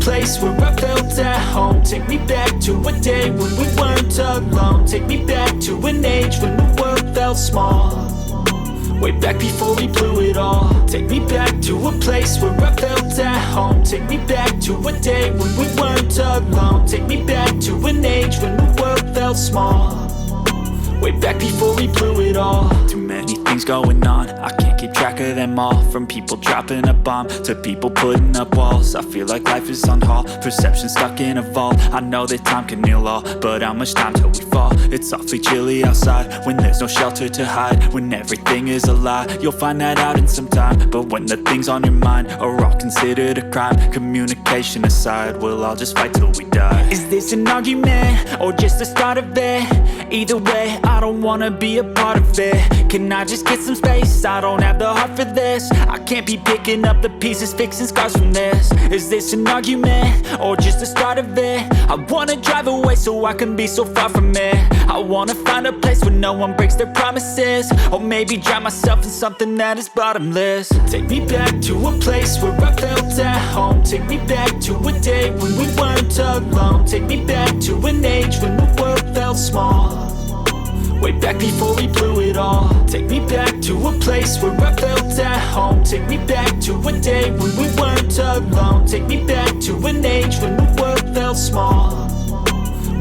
place where I felt at home. Take me back to a day when we weren't alone. Take me back to an age when the world felt small. Way back before we blew it all. Take me back to a place where I felt at home. Take me back to a day when we weren't alone. Take me back to an age when the world felt small. Way back before we blew it all. Too many things going on, I can't keep track of them all. From people dropping a bomb to people putting up walls. I feel like life is on hold, perception stuck in a vault. I know that time can heal all, but how much time till we fall? It's awfully chilly outside when there's no shelter to hide. When everything is a lie, you'll find that out in some time. But when the things on your mind are all considered a crime, communication aside, we'll all just fight till we die. Is this an argument or just the start of it? Either way, I don't wanna be a part of it. Can I just get some space? I don't have the heart for this. I can't be picking up the pieces, fixing scars from this. Is this an argument or just the start of it? I wanna drive away so I can be so far from it. I wanna find a place where no one breaks their promises. Or maybe drown myself in something that is bottomless. Take me back to a place where I felt at home. Take me back to a day when we weren't alone. Take me back to an age when the world felt small. Way back before we blew it all. Take me back to a place where I felt at home. Take me back to a day when we weren't alone. Take me back to an age when the world felt small.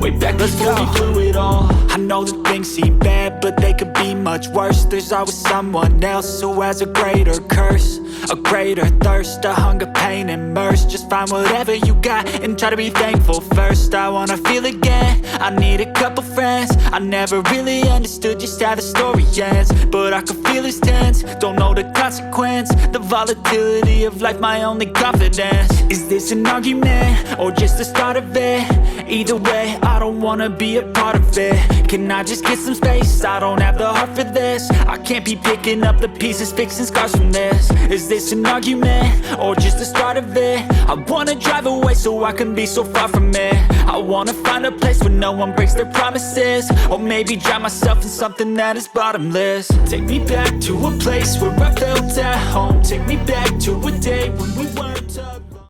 Way back before we blew it all. I know that things seem bad, but they could be much worse. There's always someone else who has a greater curse, a greater thirst, a hunger, pain, and mercy. Just find whatever you got and try to be thankful first. I wanna feel again, I need a couple friends. I never really understood just how the story ends, but I can feel it's tense, don't know the consequence. The volatility of life, my only confidence. Is this an argument or just the start of it? Either way, I don't wanna be a part of it. Can I just get some space? I don't have the heart for this. I can't be picking up the pieces, fixing scars from this. Is this an argument or just the start of it? I wanna drive away so I can be so far from it. I wanna find a place where no one breaks their promises. Or maybe drown myself in something that is bottomless. Take me back to a place where I felt at home. Take me back to a day when we weren't